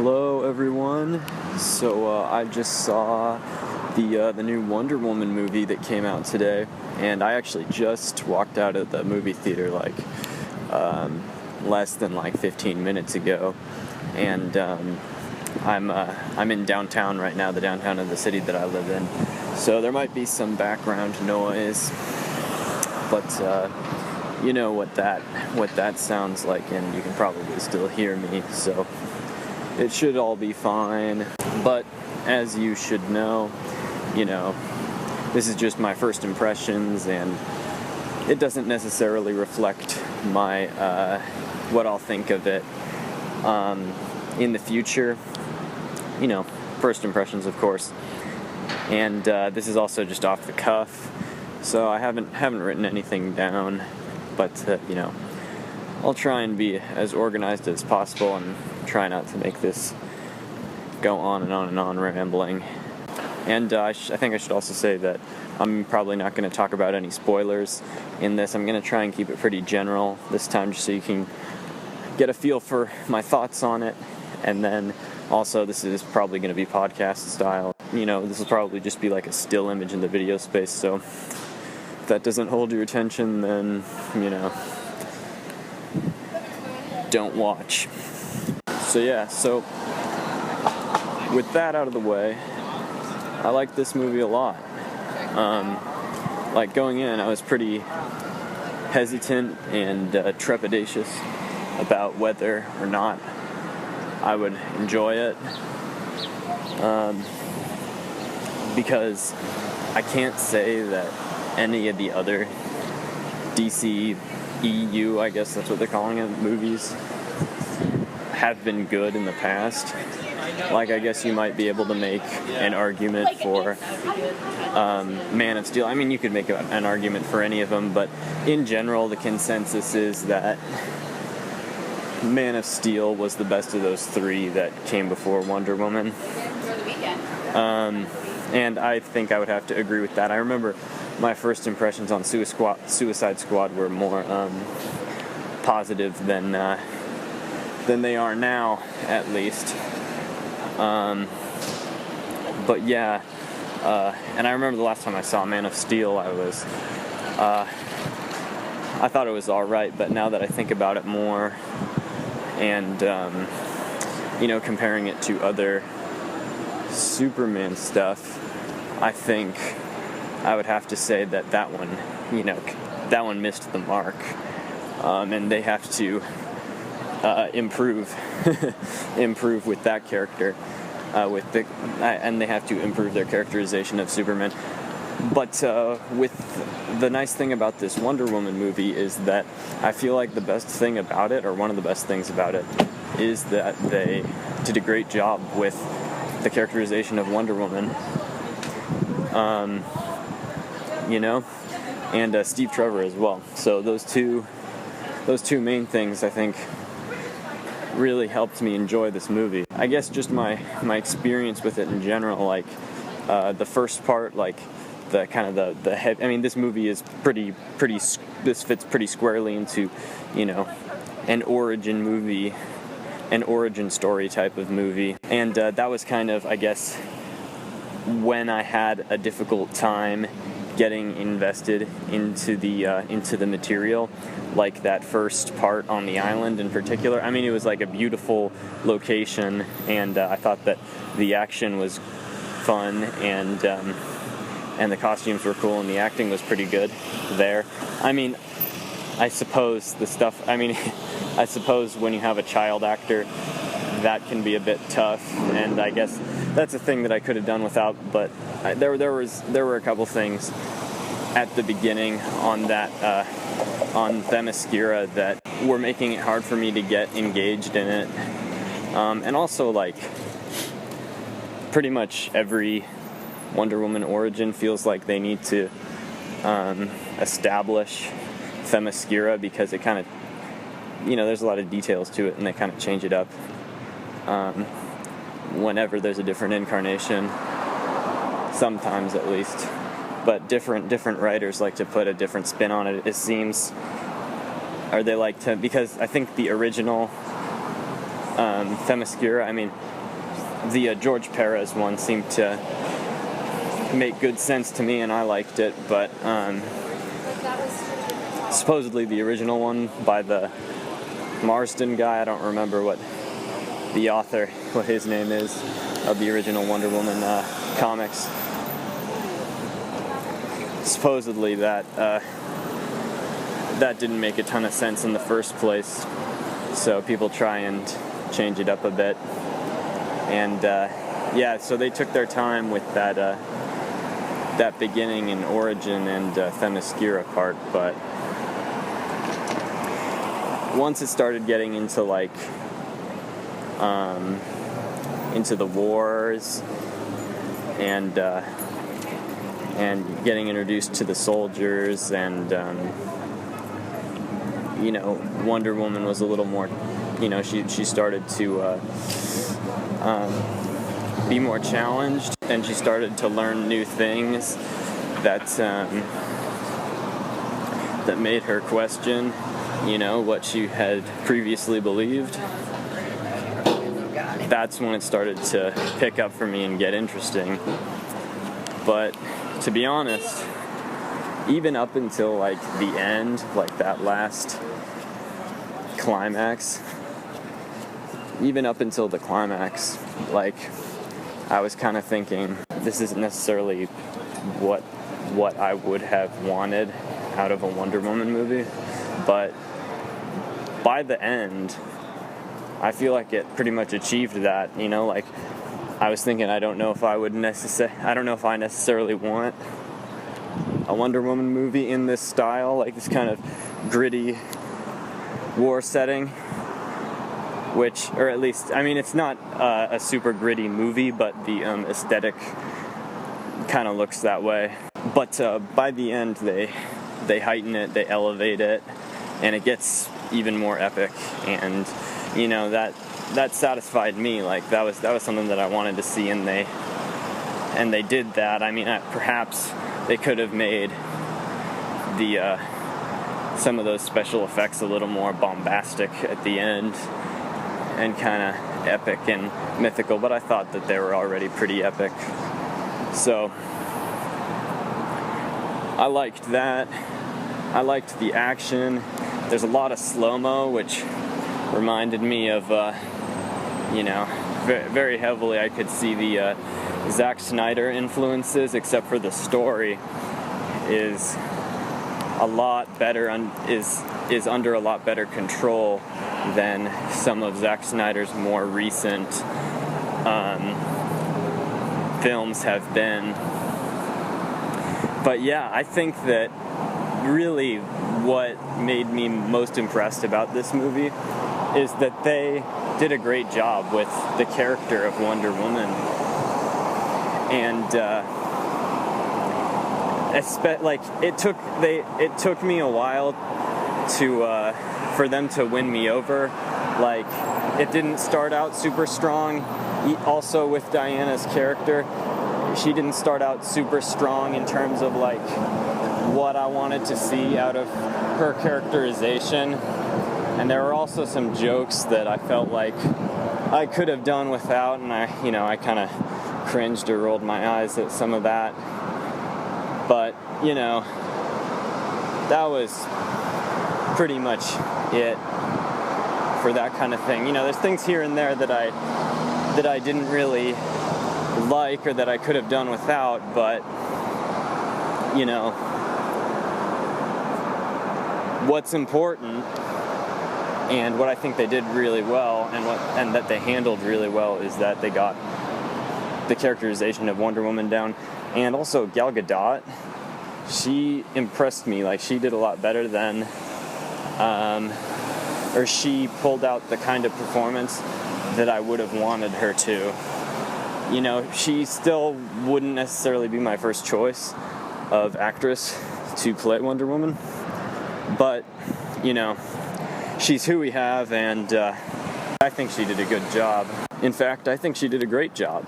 Hello everyone. So I just saw the new Wonder Woman movie that came out today, and I actually just walked out of the movie theater less than 15 minutes ago, and I'm in downtown right now, the downtown of the city that I live in. So there might be some background noise, but you know what that sounds like, and you can probably still hear me. So it should all be fine. But as you should know, this is just my first impressions, and it doesn't necessarily reflect my what I'll think of it in the future. First impressions, of course. And this is also just off the cuff, so I haven't written anything down. But I'll try and be as organized as possible and try not to make this go on and on and on rambling. And I think I should also say that I'm probably not going to talk about any spoilers in this. I'm going to try and keep it pretty general this time, just so you can get a feel for my thoughts on it. And then also, this is probably going to be podcast style. This will probably just be like a still image in the video space, so if that doesn't hold your attention, then, don't watch. So with that out of the way, I like this movie a lot. Going in, I was pretty hesitant and trepidatious about whether or not I would enjoy it, because I can't say that any of the other DC EU, I guess that's what they're calling it, movies have been good in the past. I guess you might be able to make an argument for Man of Steel. I mean, you could make an argument for any of them, but in general, the consensus is that Man of Steel was the best of those three that came before Wonder Woman. And I think I would have to agree with that. I remember my first impressions on Suicide Squad were more positive than they are now, at least. But yeah, and I remember the last time I saw Man of Steel, I thought it was alright, but now that I think about it more, and comparing it to other Superman stuff, I think I would have to say that one missed the mark, and they have to improve with that character, and they have to improve their characterization of Superman. But with the nice thing about this Wonder Woman movie is that I feel like the best thing about it, or one of the best things about it, is that they did a great job with the characterization of Wonder Woman. And Steve Trevor as well. So those two main things, I think, really helped me enjoy this movie. I guess just my experience with it in general, the first part, the kind of the head. I mean, this movie is pretty. This fits pretty squarely into, an origin movie, an origin story type of movie, and that was kind of, I guess, when I had a difficult time getting invested into the material, like that first part on the island in particular. I mean, it was like a beautiful location, and I thought that the action was fun, and the costumes were cool, and the acting was pretty good there. I mean, I suppose I suppose when you have a child actor, that can be a bit tough, and I guess that's a thing that I could have done without, but there were a couple things at the beginning on Themyscira that were making it hard for me to get engaged in it. And also, pretty much every Wonder Woman origin feels like they need to establish Themyscira, because it kind of, there's a lot of details to it, and they kind of change it up whenever there's a different incarnation, sometimes at least. But different writers like to put a different spin on it, it seems. Or they like to, because I think the original Themyscira. I mean, the George Perez one seemed to make good sense to me, and I liked it, but supposedly the original one by the Marsden guy, I don't remember what the author, what his name is, of the original Wonder Woman comics. Supposedly that didn't make a ton of sense in the first place, so people try and change it up a bit. And yeah, so they took their time with that beginning and origin and Themyscira part, but once it started getting into like into the wars and getting introduced to the soldiers, and you know, Wonder Woman was a little more, you know, she started to be more challenged, and she started to learn new things that made her question, you know, what she had previously believed. That's when it started to pick up for me and get interesting. But to be honest, even up until like the end, like that last climax, even up until the climax, like, I was kind of thinking, this isn't necessarily what I would have wanted out of a Wonder Woman movie, but by the end, I feel like it pretty much achieved that, you know, like, I was thinking, I don't know if I necessarily want a Wonder Woman movie in this style, like this kind of gritty war setting, which, or at least, I mean, it's not a super gritty movie, but the aesthetic kind of looks that way. But by the end, they heighten it, they elevate it, and it gets even more epic. And you know, that satisfied me. Like, that was something that I wanted to see, and they did that. I mean, perhaps they could have made the some of those special effects a little more bombastic at the end and kind of epic and mythical, but I thought that they were already pretty epic. So I liked that. I liked the action. There's a lot of slow-mo, which reminded me of, you know, very heavily I could see the Zack Snyder influences, except for the story is a lot better, is under a lot better control than some of Zack Snyder's more recent films have been. But yeah, I think that really what made me most impressed about this movie is that they did a great job with the character of Wonder Woman, and like, it took me a while to for them to win me over. Like, it didn't start out super strong. Also with Diana's character, she didn't start out super strong in terms of like what I wanted to see out of her characterization. And there were also some jokes that I felt like I could have done without, and I kind of cringed or rolled my eyes at some of that. But, you know, that was pretty much it for that kind of thing. You know, there's things here and there that I didn't really like or that I could have done without, but, you know, what's important and what I think they did really well, and that they handled really well, is that they got the characterization of Wonder Woman down. And also Gal Gadot, she impressed me. Like, she did a lot better than, or she pulled out the kind of performance that I would have wanted her to. You know, she still wouldn't necessarily be my first choice of actress to play Wonder Woman, but, you know, she's who we have, and I think she did a good job. In fact, I think she did a great job.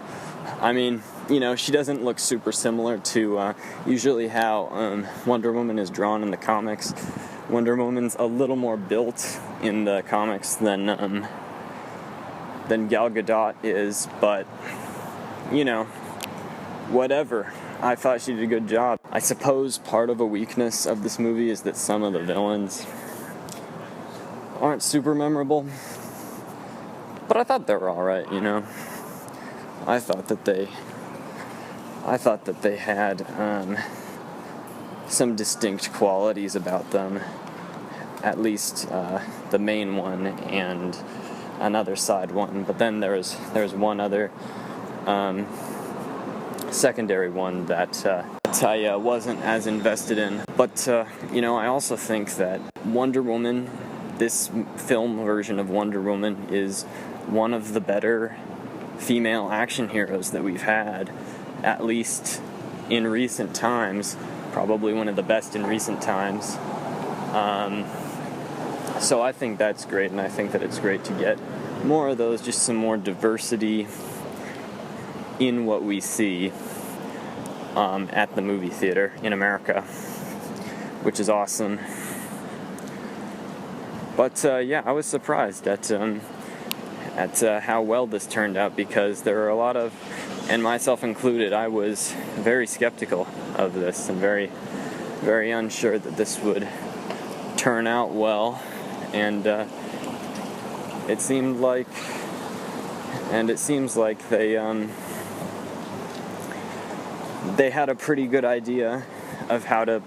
I mean, you know, she doesn't look super similar to usually how Wonder Woman is drawn in the comics. Wonder Woman's a little more built in the comics than than Gal Gadot is, but, you know, whatever. I thought she did a good job. I suppose part of a weakness of this movie is that some of the villains aren't super memorable, but I thought they were alright, you know. I thought that they had some distinct qualities about them, at least the main one and another side one, but then there's one other secondary one that I wasn't as invested in. But you know, I also think that Wonder Woman, this film version of Wonder Woman, is one of the better female action heroes that we've had, at least in recent times. Probably one of the best in recent times. So I think that's great, and I think that it's great to get more of those, just some more diversity in what we see at the movie theater in America, which is awesome. But yeah, I was surprised at how well this turned out, because there are a lot of, and myself included, I was very skeptical of this and very, very unsure that this would turn out well, and it seems like they had a pretty good idea of how to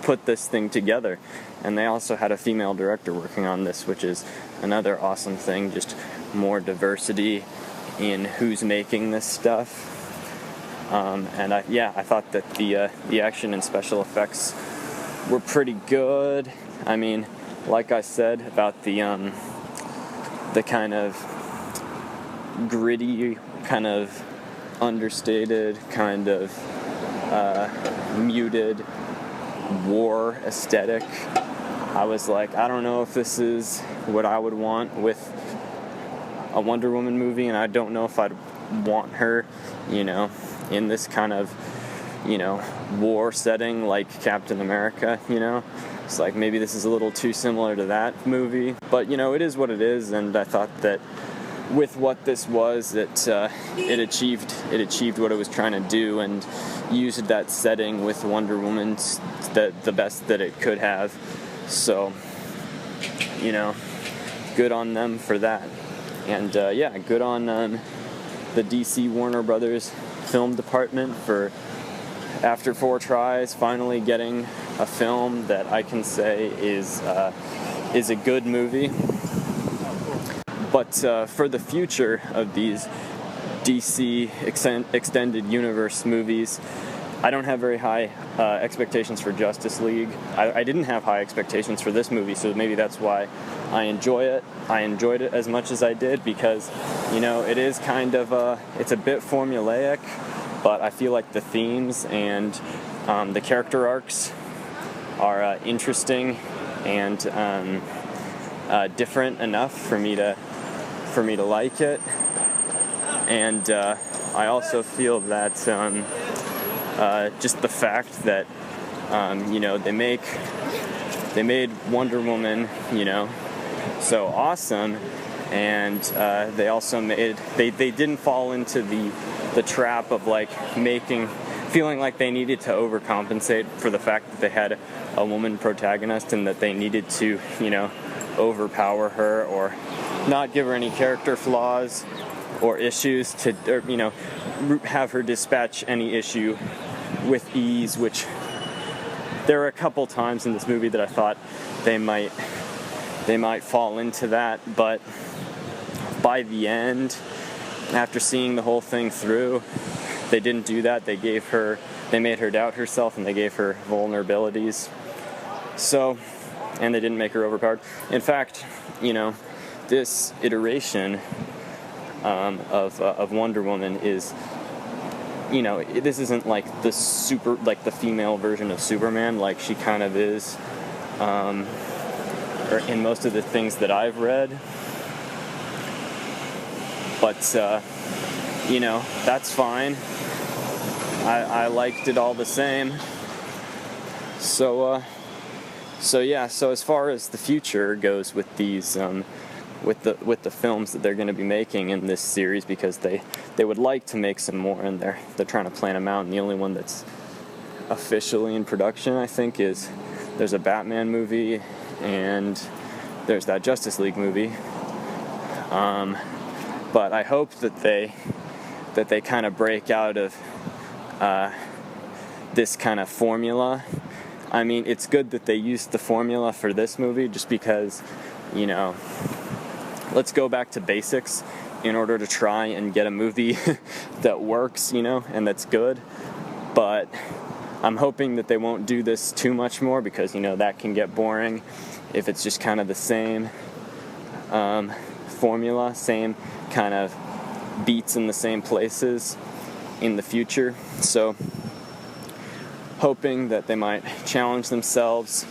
put this thing together, and they also had a female director working on this, which is another awesome thing, just more diversity in who's making this stuff. And I thought that the action and special effects were pretty good. I mean, like I said about the kind of gritty, kind of understated, kind of muted war aesthetic, I was like, I don't know if this is what I would want with a Wonder Woman movie, and I don't know if I'd want her, you know, in this kind of, you know, war setting like Captain America, you know. It's like maybe this is a little too similar to that movie, but, you know, it is what it is, and I thought that with what this was, it achieved what it was trying to do, and used that setting with Wonder Woman the best that it could have. So, you know, good on them for that. And yeah, good on the DC Warner Brothers film department for, after 4 tries, finally getting a film that I can say is a good movie. But for the future of these DC Extended Universe movies, I don't have very high expectations for Justice League. I didn't have high expectations for this movie, so maybe that's why I enjoy it. I enjoyed it as much as I did because, you know, it is kind of it's a bit formulaic, but I feel like the themes and the character arcs are interesting and different enough for me to like it. And I also feel that just the fact that you know, they made Wonder Woman, you know, so awesome, and they also they didn't fall into the trap of like feeling like they needed to overcompensate for the fact that they had a woman protagonist and that they needed to, you know, overpower her or not give her any character flaws or issues or, you know, have her dispatch any issue with ease, which there are a couple times in this movie that I thought they might fall into that, but by the end, after seeing the whole thing through, they didn't do that. They made her doubt herself, and they gave her vulnerabilities. So, and they didn't make her overpowered. In fact, you know, this iteration of Wonder Woman is, you know, this isn't like the female version of Superman, like she kind of is, or in most of the things that I've read. But you know, that's fine. I liked it all the same. So yeah. So as far as the future goes with these with the films that they're going to be making in this series, because they would like to make some more, and they're trying to plan them out. And the only one that's officially in production, I think, is there's a Batman movie and there's that Justice League movie. But I hope that they kind of break out of this kind of formula. I mean, it's good that they used the formula for this movie, just because, you know, let's go back to basics in order to try and get a movie that works, you know, and that's good. But I'm hoping that they won't do this too much more, because, you know, that can get boring if it's just kind of the same formula, same kind of beats in the same places in the future. So hoping that they might challenge themselves.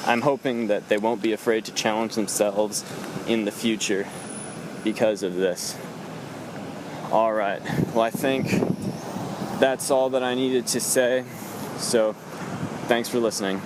I'm hoping that they won't be afraid to challenge themselves in the future because of this. Alright, well, I think that's all that I needed to say. So thanks for listening.